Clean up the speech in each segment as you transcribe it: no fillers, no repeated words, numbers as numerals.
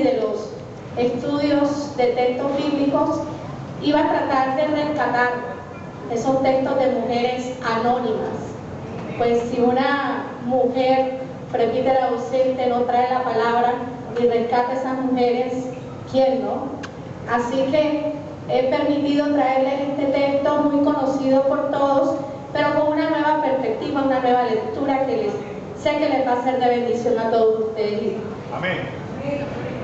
de los estudios de textos bíblicos, iba a tratar de rescatar esos textos de mujeres anónimas. Pues si una mujer presbítera ausente no trae la palabra y rescata a esas mujeres, ¿quién no? Así que he permitido traerles este texto muy conocido por todos, pero con una nueva perspectiva, una nueva lectura que sé que les va a ser de bendición a todos ustedes. Amén.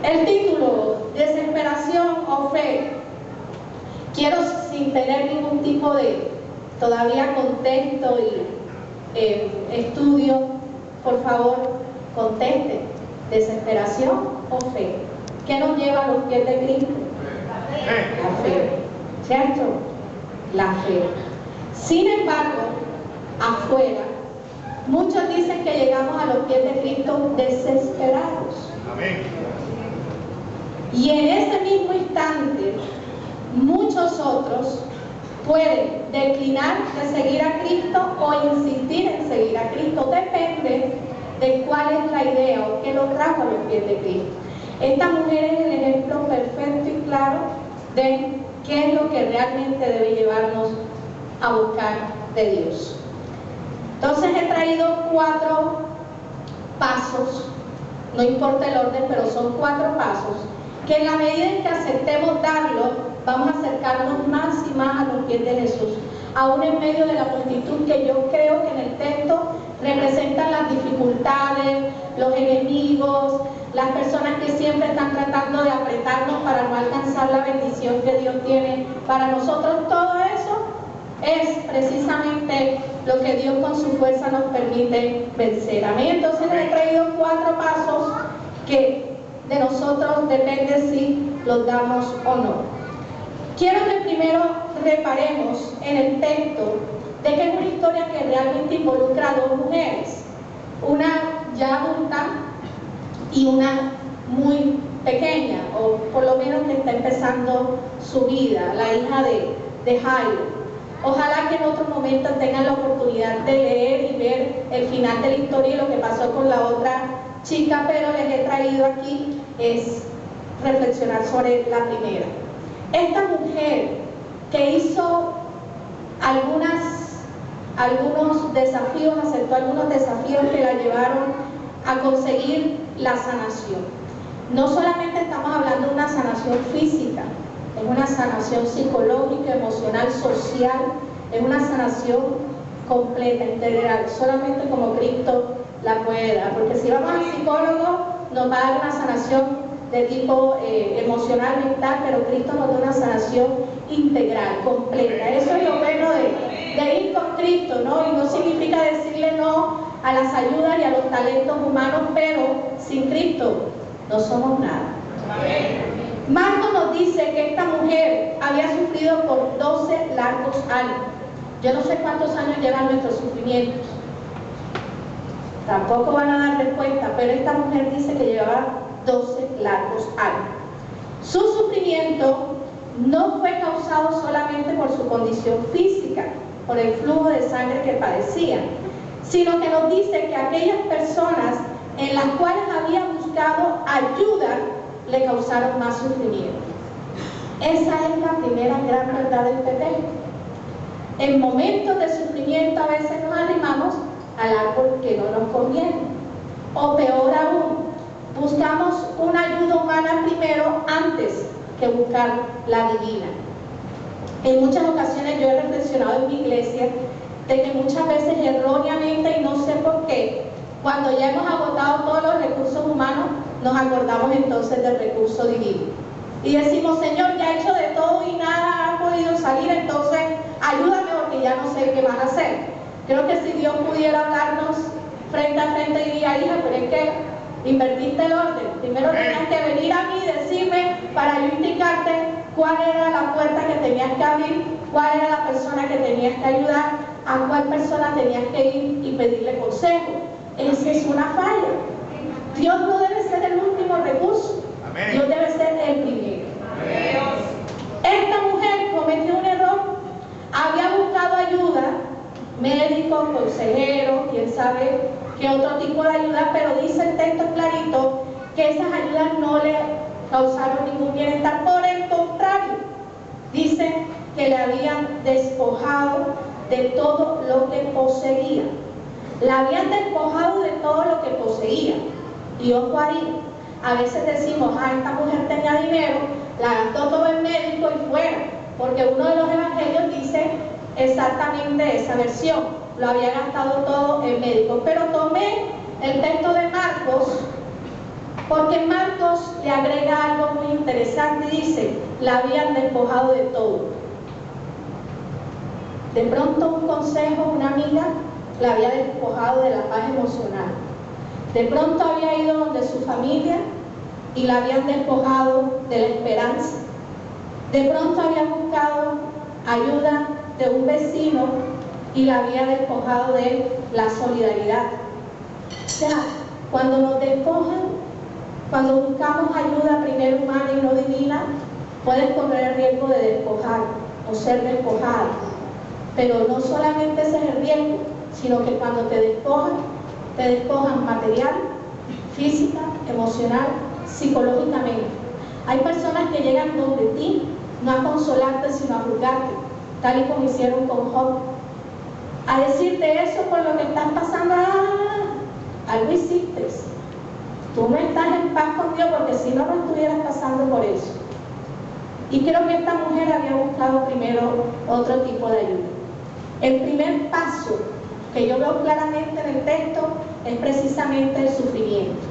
El título, Desesperación o Fe. Quiero, sin tener ningún tipo de todavía contexto y estudio, por favor, conteste. ¿Desesperación o fe? ¿Qué nos lleva a los pies de Cristo? La fe, ¿cierto? La fe. Sin embargo, afuera, muchos dicen que llegamos a los pies de Cristo desesperados. Amén. Y en ese mismo instante, muchos otros pueden declinar de seguir a Cristo o insistir en seguir a Cristo. Depende de cuál es la idea o qué lo trajo a los pies de Cristo. Esta mujer es el ejemplo perfecto y claro de qué es lo que realmente debe llevarnos a buscar de Dios. Entonces he traído 4 pasos, no importa el orden, pero son 4 pasos, que en la medida en que aceptemos darlo, vamos a acercarnos más y más a los pies de Jesús, aún en medio de la multitud que yo creo que en el texto representan las dificultades, los enemigos, las personas que siempre están tratando de apretarnos para no alcanzar la bendición que Dios tiene para nosotros. Todo eso es precisamente lo que Dios con su fuerza nos permite vencer. Amén. Entonces he traído 4 pasos que de nosotros depende si los damos o no. Quiero que primero reparemos en el texto de que es una historia que realmente involucra a 2 mujeres, una ya adulta y una muy pequeña, o por lo menos que está empezando su vida, la hija de Jairo. Ojalá que en otro momento tengan la oportunidad de leer y ver el final de la historia y lo que pasó con la otra chica, pero les he traído aquí es reflexionar sobre la primera. Esta mujer que hizo algunos desafíos, aceptó algunos desafíos que la llevaron a conseguir la sanación. No solamente estamos hablando de una sanación física, es una sanación psicológica, emocional, social, es una sanación completa, integral, solamente como Cristo la puede dar, porque si vamos al psicólogo nos va a dar una sanación de tipo emocional, mental, pero Cristo nos da una sanación integral, completa. Eso es lo bueno de ir con Cristo, ¿no? Y no significa decirle no a las ayudas y a los talentos humanos, pero sin Cristo no somos nada. Marcos nos dice que esta mujer había sufrido por 12 largos años. Yo no sé cuántos años llevan nuestros sufrimientos. Tampoco van a dar respuesta, pero esta mujer dice que llevaba 12 largos años. Su sufrimiento no fue causado solamente por su condición física, por el flujo de sangre que padecía, sino que nos dice que aquellas personas en las cuales había buscado ayuda le causaron más sufrimiento. Esa es la primera gran verdad del texto. En momentos de sufrimiento a veces nos arrimamos al árbol que no nos conviene, o peor aún, buscamos una ayuda humana primero antes que buscar la divina. En muchas ocasiones yo he reflexionado en mi iglesia de que muchas veces erróneamente, y no sé por qué, cuando ya hemos agotado todos los recursos humanos, nos acordamos entonces del recurso divino. Y decimos, Señor, ya he hecho de todo y nada ha podido salir, entonces ayúdame porque ya no sé qué más hacer. Creo que si Dios pudiera hablarnos frente a frente, diría, hija, pero es que invertiste el orden. Primero tenías que venir a mí y decirme para yo indicarte cuál era la puerta que tenías que abrir, cuál era la persona que tenías que ayudar, a cuál persona tenías que ir y pedirle consejo. Esa es una falla. Dios no debe ser el último recurso. Dios debe ser el primero. Esta mujer cometió un error. Había buscado ayuda, médico, consejero, quién sabe qué otro tipo de ayuda, pero dice el texto clarito que esas ayudas no le causaron ningún bienestar. Por el contrario, dice que le habían despojado de todo lo que poseía. La habían despojado de todo lo que poseía. Y ojo ahí, a veces decimos, esta mujer tenía dinero, la gastó todo en médico y fuera, porque uno de los evangelios dice exactamente esa versión, lo había gastado todo en médico. Pero tomé el texto de Marcos, porque Marcos le agrega algo muy interesante y dice, la habían despojado de todo. De pronto un consejo, una amiga, la había despojado de la paz emocional. De pronto había ido donde su familia y la habían despojado de la esperanza. De pronto había buscado ayuda de un vecino y la había despojado de la solidaridad. O sea, cuando nos despojan, cuando buscamos ayuda primero humana y no divina, puedes correr el riesgo de despojar o ser despojado. Pero no solamente ese es el riesgo, sino que cuando te despojan material, física, emocional, psicológicamente. Hay personas que llegan donde ti, no a consolarte, sino a juzgarte, tal y como hicieron con Job, a decirte eso por lo que estás pasando. Algo hiciste, tú no estás en paz con Dios, porque si no, no estuvieras pasando por eso. Y creo que esta mujer había buscado primero otro tipo de ayuda. El primer paso que yo veo claramente en el texto es precisamente el sufrimiento.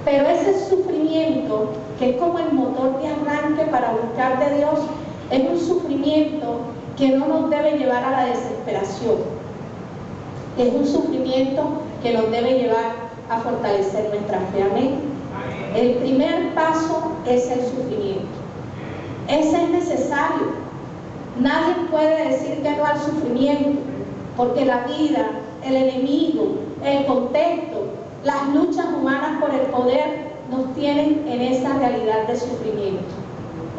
Pero ese sufrimiento, que es como el motor de arranque para buscar de Dios, es un sufrimiento que no nos debe llevar a la desesperación. Es un sufrimiento que nos debe llevar a fortalecer nuestra fe. Amén. El primer paso es el sufrimiento. Ese es necesario. Nadie puede decir que no al sufrimiento, porque la vida, el enemigo, el contexto, las luchas humanas por el poder nos tienen en esa realidad de sufrimiento.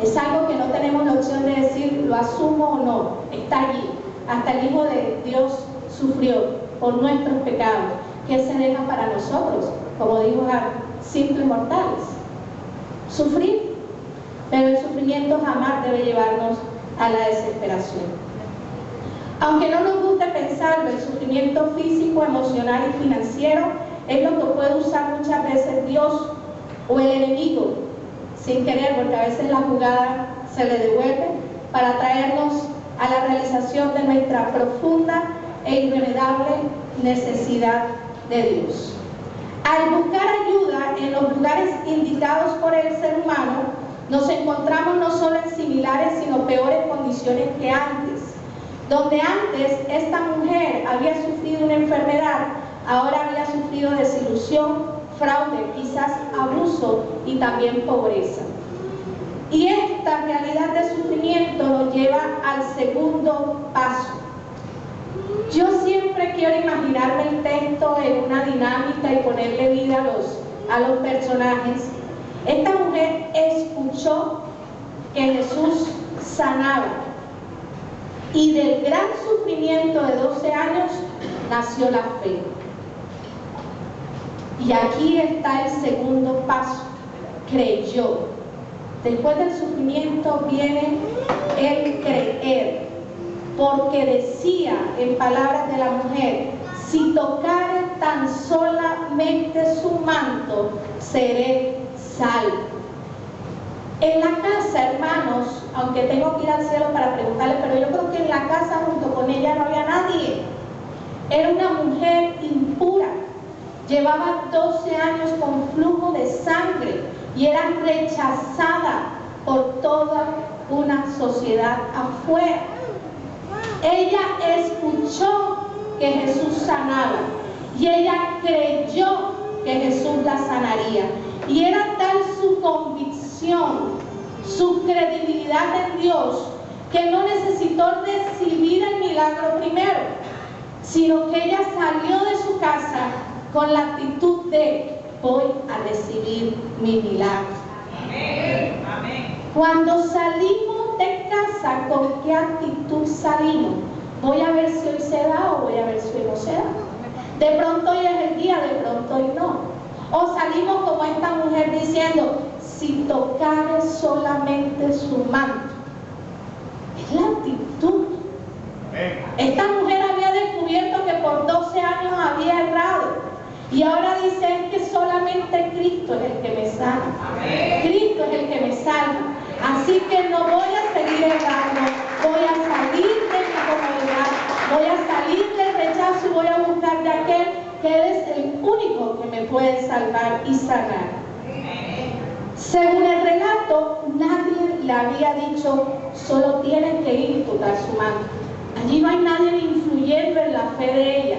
Es algo que no tenemos la opción de decir lo asumo o no, está allí. Hasta el Hijo de Dios sufrió por nuestros pecados. ¿Qué se deja para nosotros? Como dijo simples mortales, sufrir. Pero el sufrimiento jamás debe llevarnos a la desesperación. Aunque no nos guste pensarlo, el sufrimiento físico, emocional y financiero es lo que puede usar muchas veces Dios o el enemigo sin querer, porque a veces la jugada se le devuelve para traernos a la realización de nuestra profunda e irremediable necesidad de Dios. Al buscar ayuda en los lugares indicados por el ser humano, nos encontramos no solo en similares sino peores condiciones que antes. Donde antes esta mujer había sufrido una enfermedad, ahora había sufrido desilusión, fraude, quizás abuso y también pobreza. Y esta realidad de sufrimiento nos lleva al segundo paso. Yo siempre quiero imaginarme el texto en una dinámica y ponerle vida a los personajes. Esta mujer escuchó que Jesús sanaba, y del gran sufrimiento de 12 años nació la fe. Y aquí está el segundo paso: creyó. Después del sufrimiento viene el creer, porque decía en palabras de la mujer: si tocare tan solamente su manto, seré salvo. En la casa, hermanos, aunque tengo que ir al cielo para preguntarle, pero yo creo que en la casa junto con ella no había nadie. Era una mujer impura, llevaba 12 años con flujo de sangre y era rechazada por toda una sociedad afuera. Ella escuchó que Jesús sanaba y ella creyó que Jesús la sanaría. Y era tal su convicción, su credibilidad en Dios, que no necesitó recibir el milagro primero, sino que ella salió de su casa con la actitud de: voy a recibir mi milagro. Amén. Amén. Cuando salimos de casa, ¿con qué actitud salimos? ¿Voy a ver si hoy se da o voy a ver si hoy no se da? De pronto hoy es el día, de pronto hoy no. O salimos como esta mujer diciendo: si tocare solamente su manto. Es la actitud. Esta mujer había descubierto que por 12 años había errado. Y ahora dice es que solamente Cristo es el que me sana. Cristo es el que me salva. Así que no voy a seguir errando. Voy a salir de mi comodidad. Voy a salir del rechazo y voy a buscar de aquel que es el único que me puede salvar y sanar. Según el relato, nadie le había dicho, solo tienes que ir y tocar su mano. Allí no hay nadie influyendo en la fe de ella.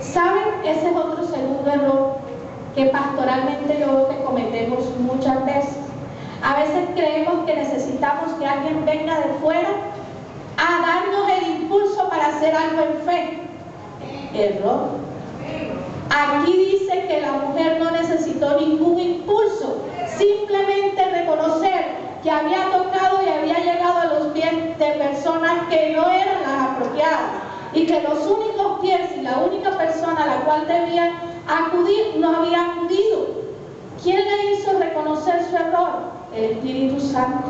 ¿Saben? Ese es otro segundo error que pastoralmente yo veo que cometemos muchas veces. A veces creemos que necesitamos que alguien venga de fuera a darnos el impulso para hacer algo en fe. Error. Aquí dice que la mujer no necesitó ningún impulso, simplemente reconocer que había tocado y había llegado a los pies de personas que no eran las apropiadas y que los únicos pies y la única persona a la cual debía acudir no había acudido. ¿Quién le hizo reconocer su error? El Espíritu Santo.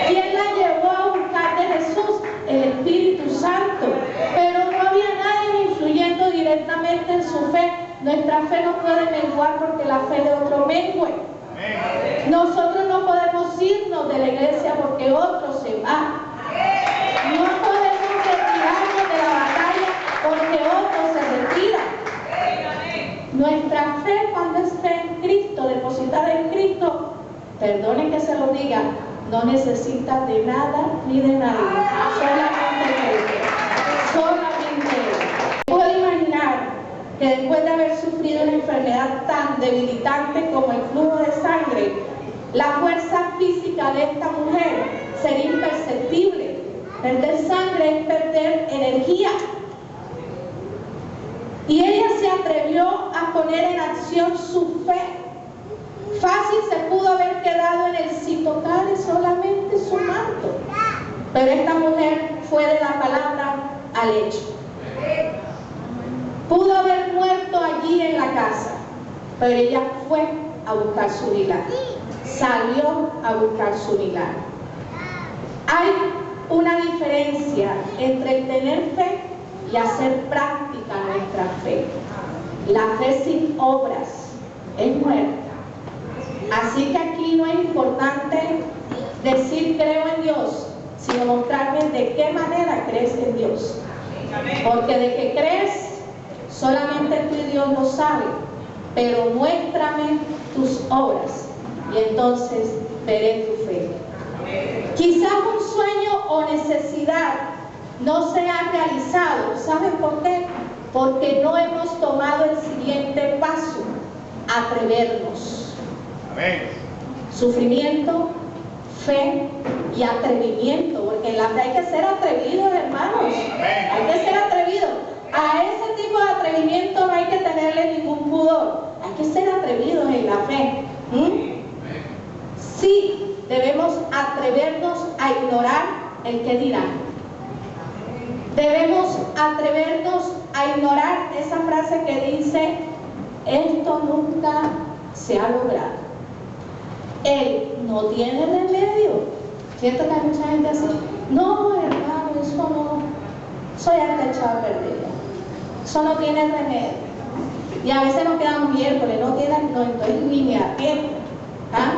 ¿Quién la llevó a buscar de Jesús? El Espíritu Santo. Pero no había nadie influyendo directamente en su fe. Nuestra fe no puede menguar porque la fe de otro mengue. Nosotros no podemos irnos de la iglesia porque otro se va. No podemos retirarnos de la batalla porque otro se retira. Nuestra fe, cuando es fe en Cristo, depositada en Cristo, perdonen que se lo diga, no necesita de nada ni de nadie. Solamente Él. Solamente Él. Puedo imaginar que después de haber sufrido una enfermedad tan debilitante como el flujo de sangre, la fuerza física de esta mujer sería imperceptible. Perder sangre es perder energía. Y ella se atrevió a poner en acción su fe. Fácil se pudo haber quedado en el si tocare solamente su manto. Pero esta mujer fue de la palabra al hecho. Pudo haber muerto allí en la casa, pero ella fue a buscar su milagro. Salió a buscar su milagro. Hay una diferencia entre el tener fe y hacer práctica nuestra fe. La fe sin obras es muerta. Así que aquí no es importante decir creo en Dios, sino mostrarme de qué manera crees en Dios. Porque de que crees, solamente tú y Dios lo saben, pero muéstrame tus obras y entonces veré tu fe. Quizás un sueño o necesidad no se ha realizado. ¿Saben por qué? Porque no hemos tomado el siguiente paso: atrevernos. Amén. Sufrimiento, fe y atrevimiento, porque en la fe hay que ser atrevidos, hermanos. Amén. Hay que ser atrevidos. A ese tipo de atrevimiento no hay que tenerle ningún pudor. Hay que ser atrevidos en la fe. Sí, debemos atrevernos a ignorar el que dirán. Debemos atrevernos a ignorar esa frase que dice: esto nunca se ha logrado. Él no tiene remedio. ¿Cierto que hay mucha gente así? No, hermano, eso no. Soy hasta echado a perder. Eso no tiene remedio. Y a veces nos quedamos miércoles, no, entonces ni me atrevo. ¿Ah?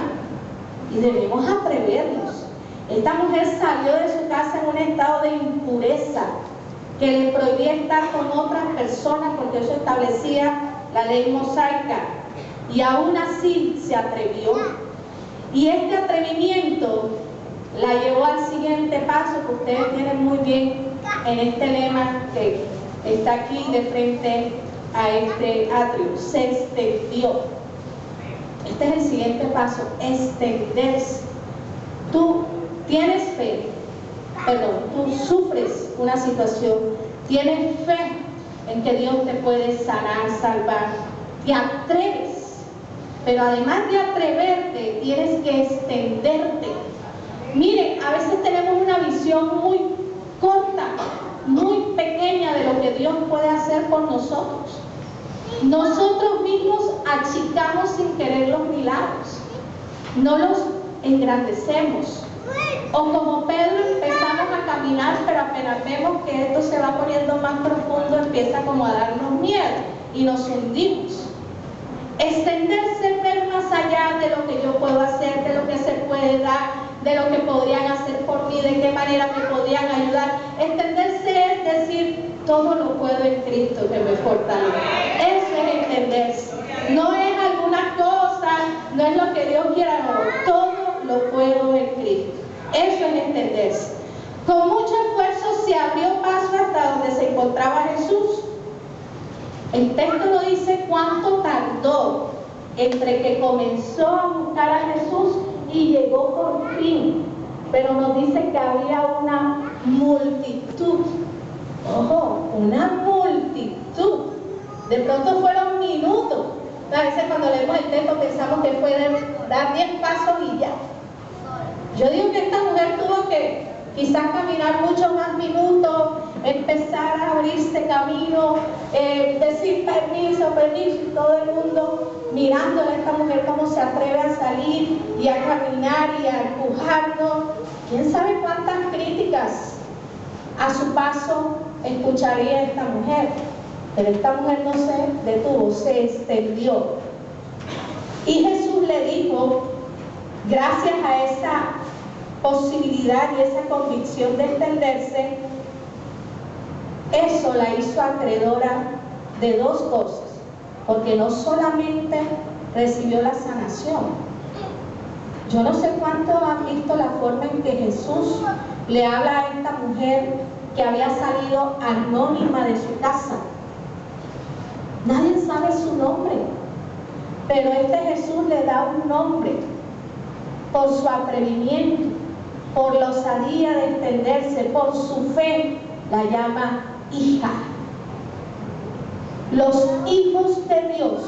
Y debemos atrevernos. Esta mujer salió de su casa en un estado de impureza que le prohibía estar con otras personas porque eso establecía la ley mosaica. Y aún así se atrevió. Y este atrevimiento la llevó al siguiente paso que ustedes tienen muy bien en este lema que está aquí de frente a este atrio: se extendió. Este es el siguiente paso: extenderse. Tú tienes fe, tú sufres una situación, tienes fe en que Dios te puede sanar, salvar, te atreves, pero además de atreverte, tienes que extenderte. Miren, a veces tenemos una visión muy corta, muy pequeña de lo que Dios puede hacer por nosotros. Nosotros mismos achicamos sin querer los milagros. no los engrandecemos. O como Pedro empezamos a caminar, pero apenas vemos que esto se va poniendo más profundo, empieza como a darnos miedo y nos hundimos. Extenderse, ver más allá de lo que yo puedo hacer, de lo que se puede dar, de lo que podrían hacer por mí, de qué manera me podrían ayudar. Extenderse es decir, todo lo puedo en Cristo que me fortalece. Eso es extenderse. No es alguna cosa, no es lo que Dios quiera, no. Todo lo puedo en Cristo. Eso es extenderse. Con mucho esfuerzo se abrió paso hasta donde se encontraba Jesús. El texto no dice cuánto tardó entre que comenzó a buscar a Jesús y llegó por fin, pero nos dice que había una multitud. Ojo, una multitud. De pronto fueron minutos. A veces cuando leemos el texto pensamos que fue de dar 10 pasos y ya. Yo digo que esta mujer tuvo que quizás caminar muchos más minutos, empezar a abrirse camino, decir permiso, permiso, y todo el mundo mirándole a esta mujer cómo se atreve a salir y a caminar y a empujarnos. ¿Quién sabe cuántas críticas a su paso escucharía esta mujer? Pero esta mujer no se detuvo, se extendió. Y Jesús le dijo, gracias a esa posibilidad y esa convicción de extenderse, eso la hizo acreedora de dos cosas, porque no solamente recibió la sanación. Yo no sé cuánto han visto la forma en que Jesús le habla a esta mujer que había salido anónima de su casa. Nadie sabe su nombre, pero este Jesús le da un nombre por su atrevimiento, por la osadía de extenderse, por su fe. La llama hija. Los hijos de Dios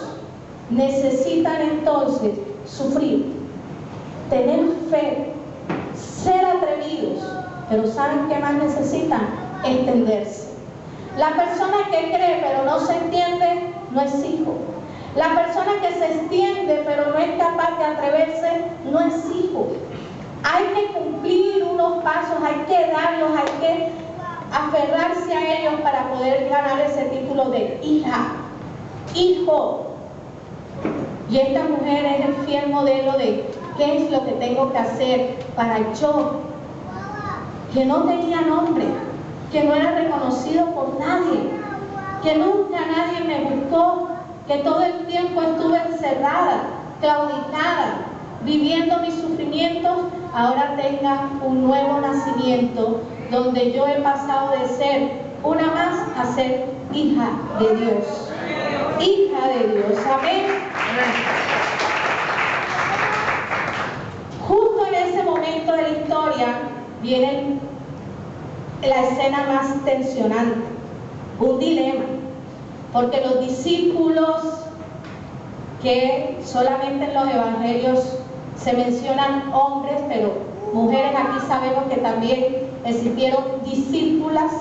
necesitan entonces sufrir, tener fe, ser atrevidos, pero ¿saben qué más necesitan? Extenderse. La persona que cree pero no se entiende no es hijo. La persona que se extiende pero no es capaz de atreverse no es hijo. Hay que cumplir unos pasos, hay que darlos, hay que aferrarse a ellos para poder ganar ese título de hija, hijo. Y esta mujer es el fiel modelo de qué es lo que tengo que hacer para yo, que no tenía nombre, que no era reconocido por nadie, que nunca nadie me buscó, que todo el tiempo estuve encerrada, claudicada, viviendo mis sufrimientos, ahora tenga un nuevo nacimiento, donde yo he pasado de ser una más a ser hija de Dios. Hija de Dios, amén. Justo en ese momento de la historia viene la escena más tensionante, un dilema, porque los discípulos, que solamente en los evangelios se mencionan hombres, pero mujeres aquí sabemos que también existieron discípulas,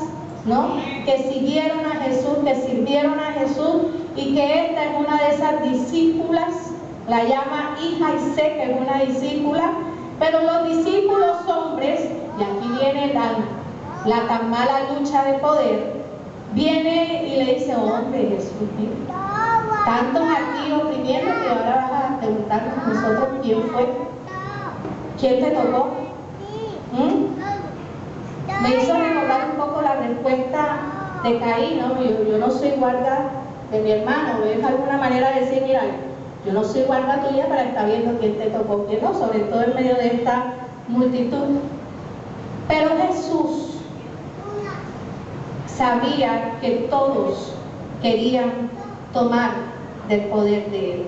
¿no? Que siguieron a Jesús, que sirvieron a Jesús, y que esta es una de esas discípulas, la llama hija y sé que es una discípula, pero los discípulos hombres, y aquí viene la tan mala lucha de poder, viene y le dice, hombre Jesús, tantos aquí oprimiendo que ahora vas a preguntarnos a nosotros quién fue, quién te tocó. Me hizo recordar un poco la respuesta de Caín, ¿no? Yo no soy guarda de mi hermano, es alguna manera de decir, mira, yo no soy guarda tuya para estar viendo quién te tocó, quién no, sobre todo en medio de esta multitud. Pero Jesús sabía que todos querían tomar del poder de Él.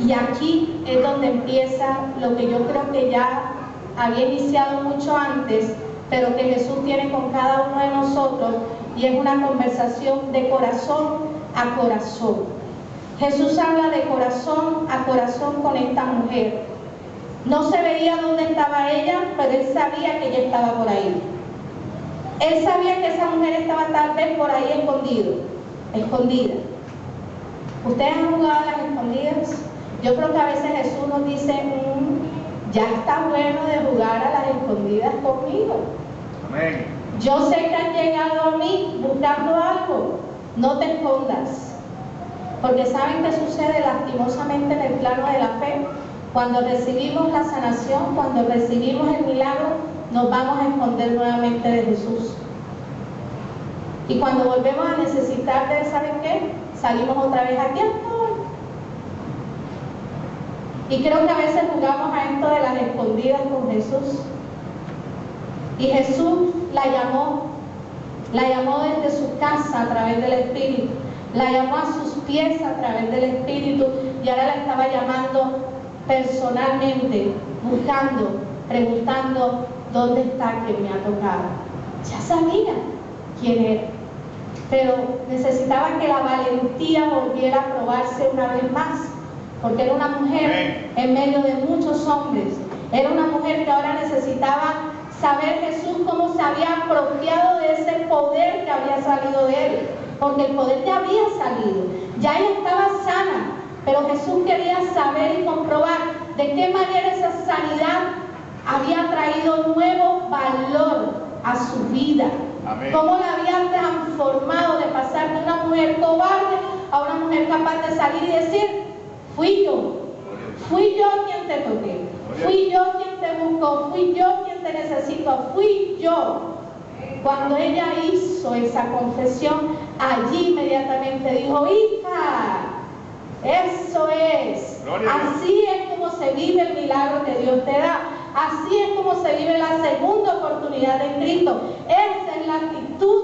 Y aquí es donde empieza lo que yo creo que ya había iniciado mucho antes, pero que Jesús tiene con cada uno de nosotros, y es una conversación de corazón a corazón. Jesús habla de corazón a corazón con esta mujer. No se veía dónde estaba ella, pero Él sabía que ella estaba por ahí. Él sabía que esa mujer estaba tal vez por ahí escondida. ¿Ustedes han jugado a las escondidas? Yo creo que a veces Jesús nos dice, ya está bueno de jugar a las escondidas conmigo. Amén. Yo sé que han llegado a mí buscando algo. No te escondas. Porque ¿saben qué sucede lastimosamente en el plano de la fe? Cuando recibimos la sanación, cuando recibimos el milagro, nos vamos a esconder nuevamente de Jesús. Y cuando volvemos a necesitar de él, ¿saben qué? Salimos otra vez aquí. Y creo que a veces jugamos a esto de las escondidas con Jesús. Y Jesús la llamó desde su casa a través del Espíritu, la llamó a sus pies a través del Espíritu, y ahora la estaba llamando personalmente, buscando, preguntando, ¿dónde está quien me ha tocado? Ya sabía quién era, pero necesitaba que la valentía volviera a probarse una vez más, porque era una mujer en medio de muchos hombres, era una mujer que ahora necesitaba saber Jesús cómo se había apropiado de ese poder que había salido de él, porque el poder ya había salido, ya ella estaba sana, pero Jesús quería saber y comprobar de qué manera esa sanidad había traído nuevo valor a su vida. Amén. Cómo la había transformado de pasar de una mujer cobarde a una mujer capaz de salir y decir: fui yo quien te toqué, fui yo quien te buscó, fui yo quien te necesito, fui yo. Cuando ella hizo esa confesión, allí inmediatamente dijo: hija, eso es. Así es como se vive el milagro que Dios te da. Así es como se vive la segunda oportunidad en Cristo. Esa es la actitud,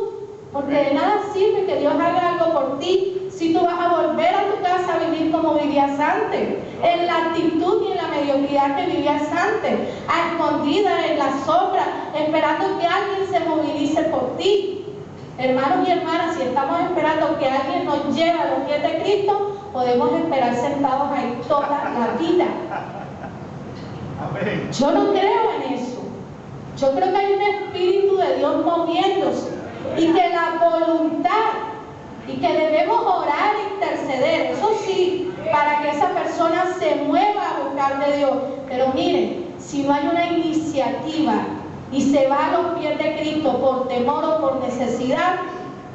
porque de nada sirve que Dios haga algo por ti si tú vas a volver a tu casa a vivir como vivías antes, en la actitud y en la mediocridad que vivías antes, a escondidas en la sombra, esperando que alguien se movilice por ti. Hermanos y hermanas, si estamos esperando que alguien nos lleve a los pies de Cristo, podemos esperar sentados ahí toda la vida. Yo no creo en eso. Yo creo que hay un Espíritu de Dios moviéndose, y que la voluntad, y que debemos orar e interceder, eso sí, para que esa persona se mueva a buscar de Dios. Pero miren, si no hay una iniciativa y se va a los pies de Cristo por temor o por necesidad,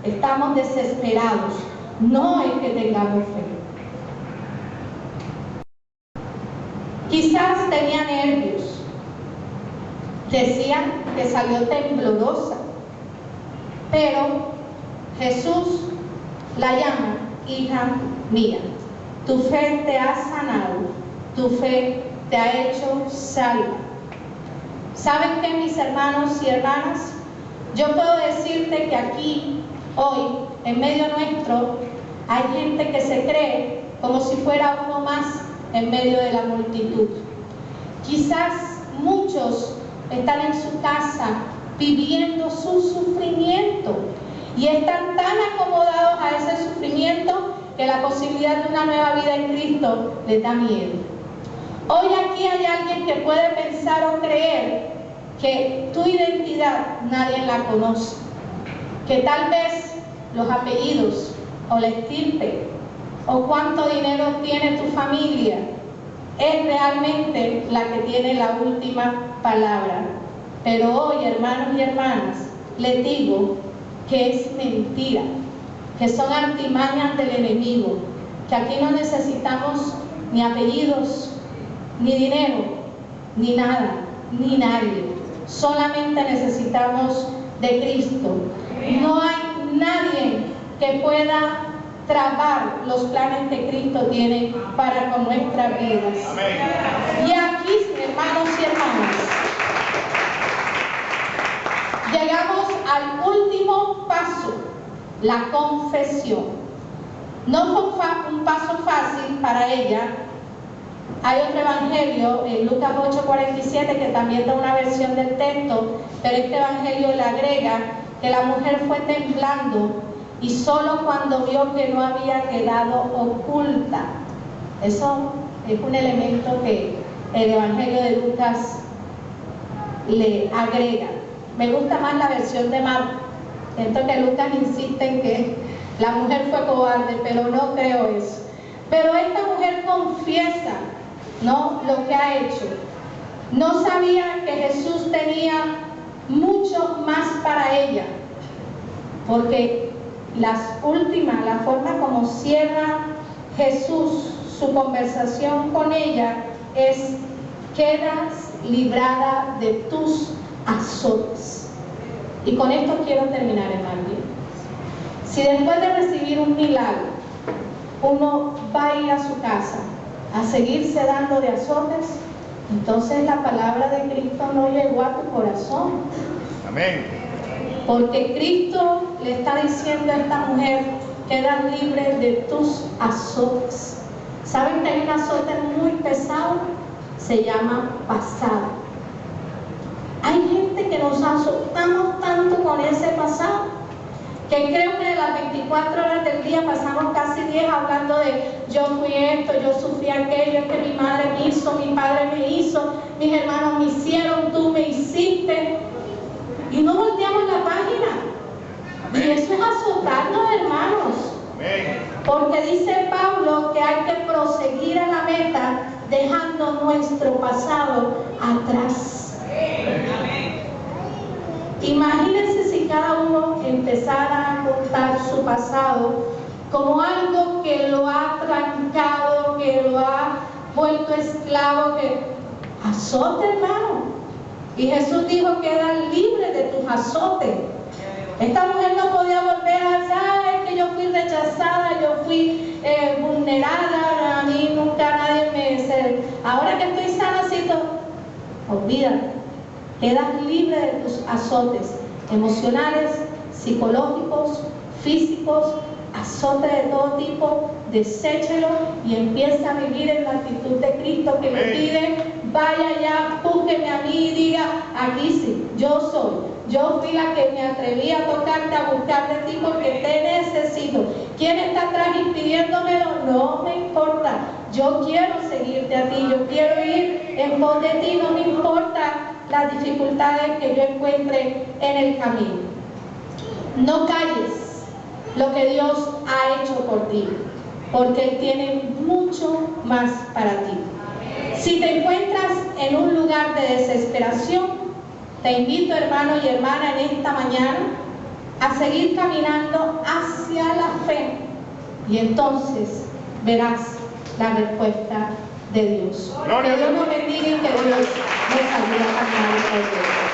estamos desesperados. No es que tengamos fe. Quizás tenía nervios. Decían que salió temblorosa. Pero Jesús la llama: hija mía, tu fe te ha sanado, tu fe te ha hecho salva. ¿Saben qué, mis hermanos y hermanas? Yo puedo decirte que aquí, hoy, en medio nuestro, hay gente que se cree como si fuera uno más en medio de la multitud. Quizás muchos están en su casa viviendo su sufrimiento y están tan acomodados a ese sufrimiento que la posibilidad de una nueva vida en Cristo les da miedo. Hoy aquí hay alguien que puede pensar o creer que tu identidad nadie la conoce, que tal vez los apellidos o la estirpe o cuánto dinero tiene tu familia es realmente la que tiene la última palabra. Pero hoy, hermanos y hermanas, les digo que es mentira, que son artimañas del enemigo, que aquí no necesitamos ni apellidos, ni dinero, ni nada, ni nadie. Solamente necesitamos de Cristo. No hay nadie que pueda trabar los planes que Cristo tiene para con nuestras vidas. Amén. Y aquí, hermanos y hermanas, llegamos al último paso, la confesión. No fue un paso fácil para ella. Hay otro evangelio, en Lucas 8:47, que también da una versión del texto, pero este evangelio le agrega que la mujer fue temblando y solo cuando vio que no había quedado oculta. Eso es un elemento que el evangelio de Lucas le agrega. Me gusta más la versión de Marcos. Siento que Lucas insiste en que la mujer fue cobarde, pero no creo eso. Pero esta mujer confiesa, ¿no?, lo que ha hecho. No sabía que Jesús tenía mucho más para ella, porque la forma como cierra Jesús su conversación con ella es: quedas librada de tus azotes. Y con esto quiero terminar, hermano. Si después de recibir un milagro uno va a ir a su casa a seguirse dando de azotes, entonces la palabra de Cristo no llegó a tu corazón. Amén. Porque Cristo le está diciendo a esta mujer: quedas libre de tus azotes. ¿Saben que hay un azote muy pesado? Se llama pasado. Hay gente que nos azotamos tanto con ese pasado que creo que de las 24 horas del día pasamos casi 10 hablando de: yo fui esto, yo sufrí aquello, es que mi madre me hizo, mi padre me hizo, mis hermanos me hicieron, tú me hiciste. Y no volteamos la página. Amén. Y eso es azotarnos, hermanos. Amén. Porque dice Pablo que hay que proseguir a la meta dejando nuestro pasado atrás. Amén. Imagínense si cada uno empezara a contar su pasado como algo que lo ha trancado, que lo ha vuelto esclavo, que azote, hermano. Y Jesús dijo: quedas libre de tus azotes. Esta mujer no podía volver a decir: que yo fui rechazada, yo fui vulnerada, a mí nunca nadie me... Ahora que estoy sana, olvídate. Quedas libre de tus azotes emocionales, psicológicos, físicos, azotes de todo tipo. Deséchelo y empieza a vivir en la actitud de Cristo, que me pide: vaya ya, búsqueme a mí y diga: aquí sí, yo soy. Yo fui la que me atreví a tocarte, a buscar de ti, porque te necesito. ¿Quién está atrás impidiéndomelo? No me importa. Yo quiero seguirte a ti, yo quiero ir en pos de ti, no me importa las dificultades que yo encuentre en el camino. No calles lo que Dios ha hecho por ti, porque Él tiene mucho más para ti. Si te encuentras en un lugar de desesperación, te invito, hermano y hermana, en esta mañana a seguir caminando hacia la fe, y entonces verás la respuesta de Dios. Que Dios nos bendiga y que Dios nos ayude a caminar por Dios.